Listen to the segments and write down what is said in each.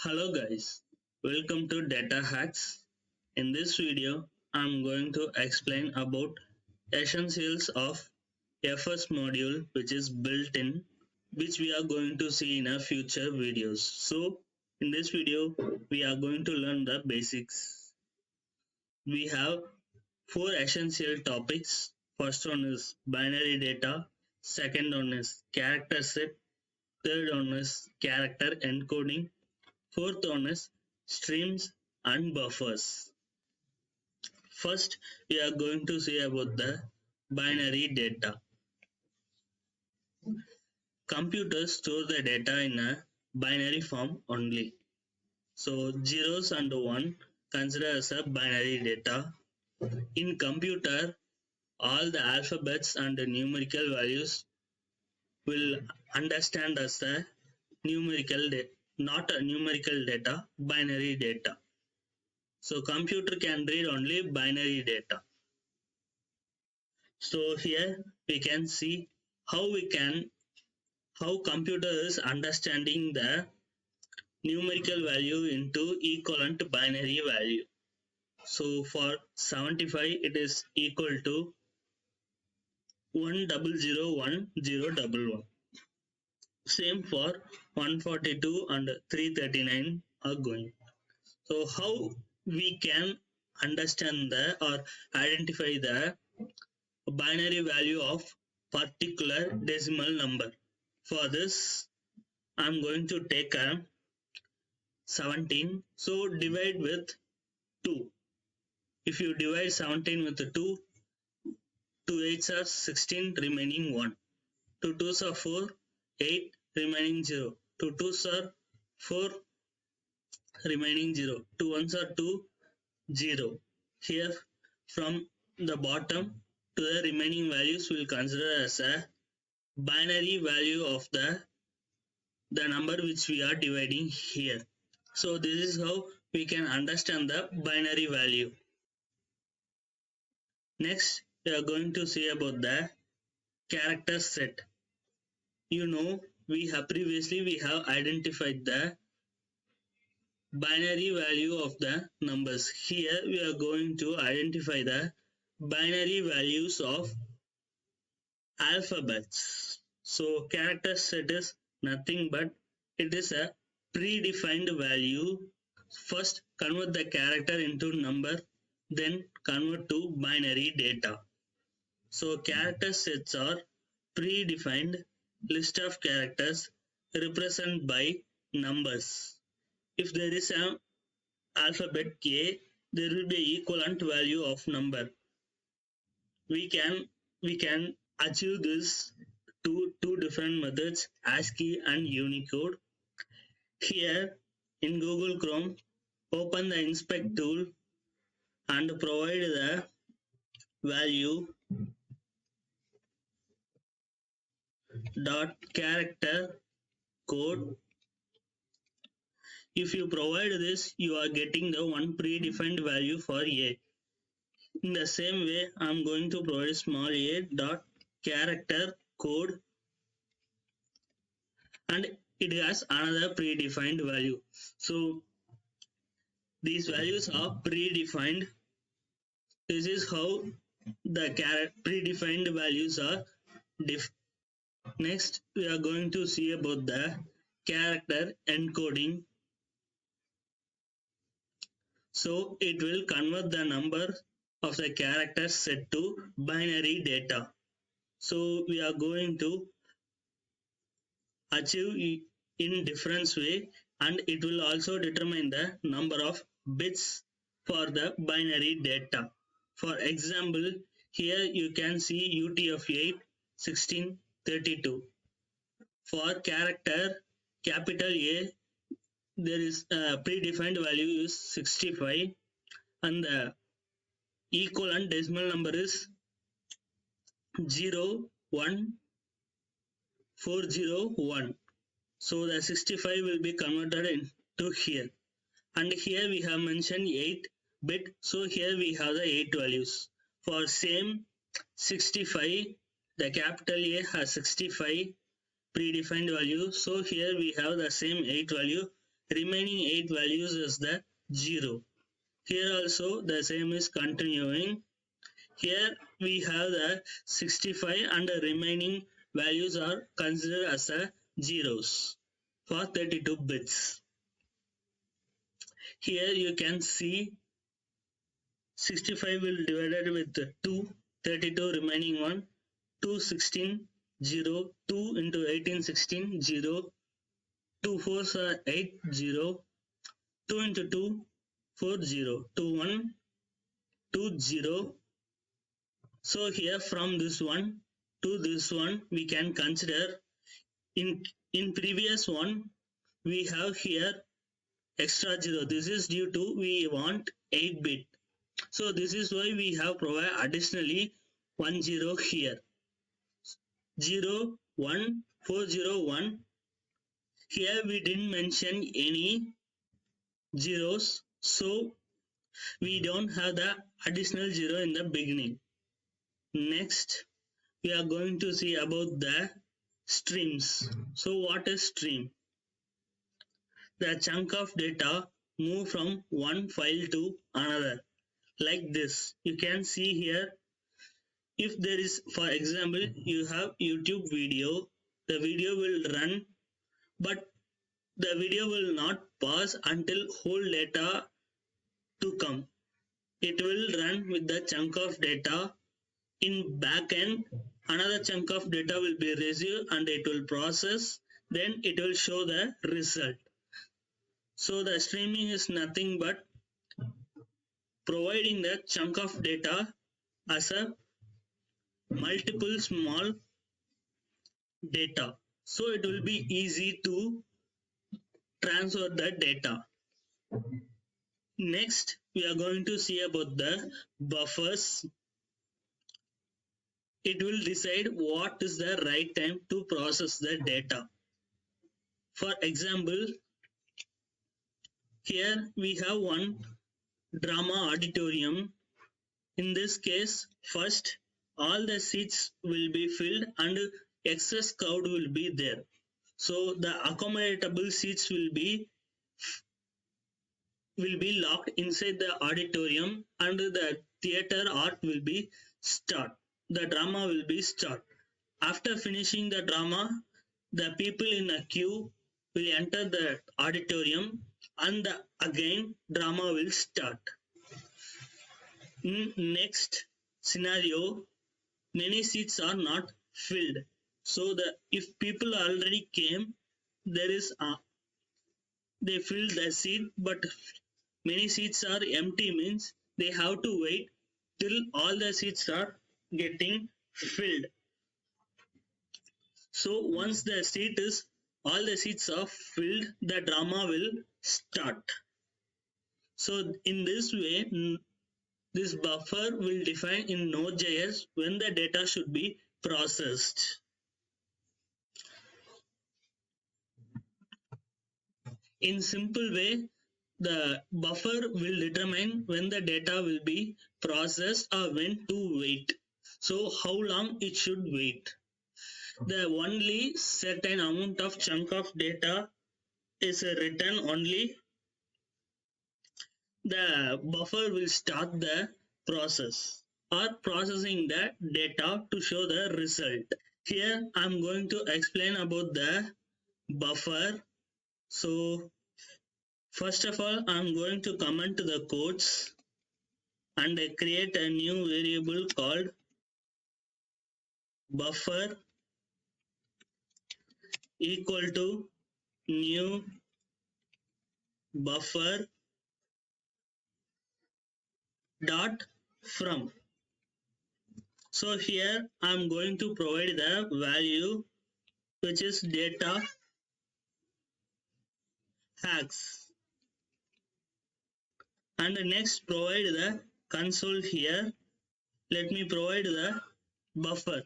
Hello guys, welcome to Data Hacks. In this video, I'm going to explain about essentials of FS module which is built in, which we are going to see in our future videos. So in this video, we are going to learn the basics. We have four essential topics. First one is binary data, second one is character set, third one is character encoding, fourth one is streams and buffers. First, we are going to see about the binary data. Computers store the data in a binary form only. So zeros and one considered as a binary data. In computer, all the alphabets and the numerical values will understand as a numerical data, not a numerical data, binary data. So computer can read only binary data. So here we can see how computer is understanding the numerical value into equivalent binary value. So for 75 it is equal to 1001011. Same for 142 and 339 are going. So how we can understand the or identify the binary value of particular decimal number? For this, I'm going to take a 17. So divide with 2. If you divide 17 with 2, 2 8s are 16, remaining 1. 2 2s are 4, 8, remaining 0. 2 2s are 4, remaining 0. 2 1s are 2, 0. Here from the bottom to the remaining values we will consider as a binary value of the number which we are dividing here. So this is how we can understand the binary value. Next, we are going to see about the character set. You know, we have identified the binary value of the numbers. Here we are going to identify the binary values of alphabets. So character set is nothing but it is a predefined value. First convert the character into number, then convert to binary data. So character sets are predefined list of characters represented by numbers. If there is an alphabet A, there will be equivalent value of number. We can achieve this two different methods, ASCII and Unicode. Here in Google Chrome, open the inspect tool and provide the value dot character code. If you provide this, you are getting the one predefined value for A. In the same way, I am going to provide small a dot character code, and it has another predefined value. So these values are predefined. This is how the predefined values are Next, we are going to see about the character encoding. So it will convert the number of the characters set to binary data. So we are going to achieve in different way, and it will also determine the number of bits for the binary data. For example, here you can see UTF-8 1632. For character capital A, there is a predefined value is 65, and the equivalent decimal number is 01401. So the 65 will be converted into here, and here we have mentioned 8 bit, so here we have the 8 values. For same 65, the capital A has 65 predefined value, so here we have the same 8 value remaining 8 values is the 0. Here also the same is continuing. Here we have the 65 and the remaining values are considered as a zeros for 32 bits. Here you can see 65 will divided with 2, 32 remaining one, 2 16 0, 2 into 18 16 0, 2 4s are 8 0, 2 into 2 4 0, 2 1 2 0. So here from this one to this one we can consider in previous one we have here extra 0. This is due to we want 8 bit. So this is why we have provided additionally 1 0 here. 0 1 4 0 1. Here we didn't mention any zeros, so we don't have the additional 0 in the beginning. Next, we are going to see about the streams. So what is stream? The chunk of data move from one file to another like this. You can see here, if there is, for example, you have YouTube video, the video will run, but the video will not pause until whole data to come. It will run with the chunk of data. In backend, another chunk of data will be received and it will process, then it will show the result. So the streaming is nothing but providing the chunk of data as a multiple small data. So it will be easy to transfer the data. Next, we are going to see about the buffers. It will decide what is the right time to process the data. For example, here we have one drama auditorium. In this case, first all the seats will be filled and excess crowd will be there. So the accommodatable seats will be locked inside the auditorium and the theater art will be start. The drama will be start. After finishing the drama, the people in a queue will enter the auditorium and again drama will start. In next scenario, many seats are not filled. So if people already came, they filled the seat, but many seats are empty means they have to wait till all the seats are getting filled. So once all the seats are filled, the drama will start. So in this way, this buffer will define in Node.Js when the data should be processed. In simple way, the buffer will determine when the data will be processed or when to wait. So how long it should wait. The only certain amount of chunk of data is written only. The buffer will start the process or processing the data to show the result. Here I am going to explain about the buffer. So first of all, I am going to comment the codes and create a new variable called buffer equal to new buffer dot from. So here I am going to provide the value which is data hacks, and next provide the console. Here let me provide the buffer.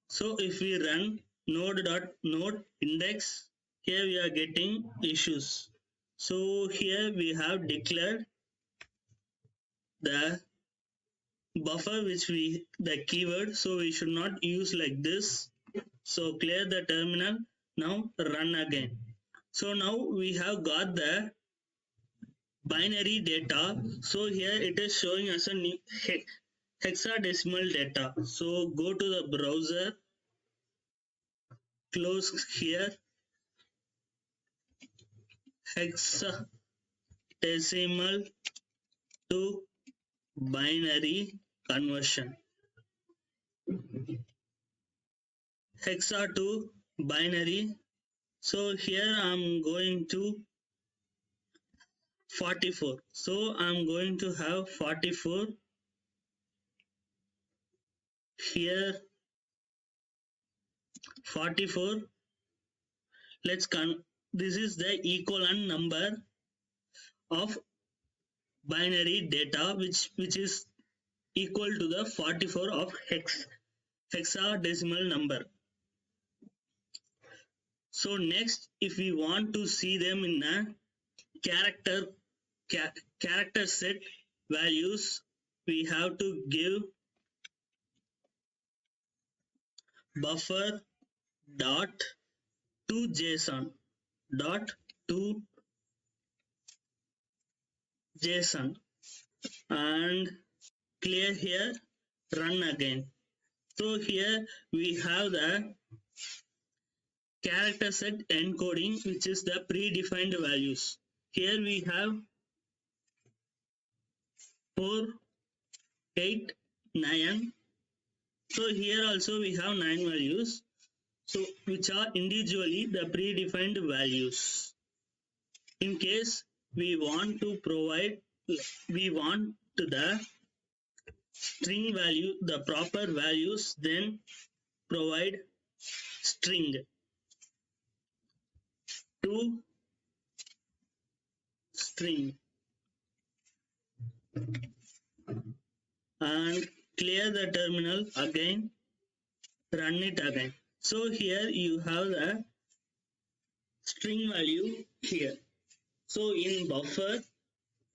So if we run node.node index, here we are getting issues. So here we have declared the buffer the keyword, so we should not use like this. So clear the terminal. Now run again. So now we have got the binary data. So here it is showing us a new hexadecimal data. So go to the browser, close here, hexadecimal to binary conversion. Hexa to binary. So here I'm going to 44. So I'm going to have 44 here, 44. This is the equivalent number of binary data which is equal to the 44 of hexadecimal number. So next, if we want to see them in a character set values, we have to give buffer dot to JSON dot to JSON and clear here, run again. So here we have the character set encoding, which is the predefined values. Here we have 4, 8, 9. So here also we have 9 values, so which are individually the predefined values. In case we want to provide, we want the string value, the proper values, then provide string to string and clear the terminal again, run it again. So here you have the string value here. So in buffer,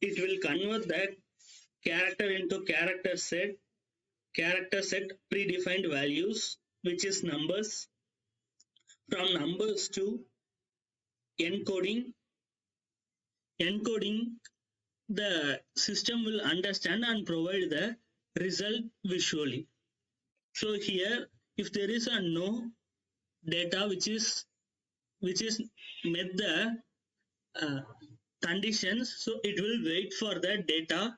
it will convert that character into character set predefined values, which is numbers. From numbers to encoding, the system will understand and provide the result visually. So here, if there is a no data which is met the conditions, so it will wait for the data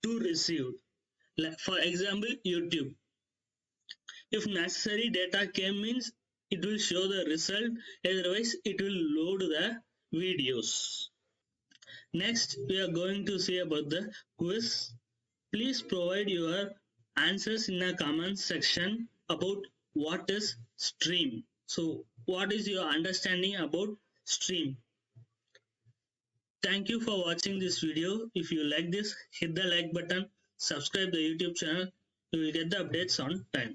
to receive. Like for example, YouTube. If necessary data came means it will show the result, otherwise it will load the videos. Next, we are going to see about the quiz. Please provide your answers in the comment section about what is stream. So what is your understanding about stream? Thank you for watching this video. If you like this, hit the like button, subscribe the YouTube channel. You will get the updates on time.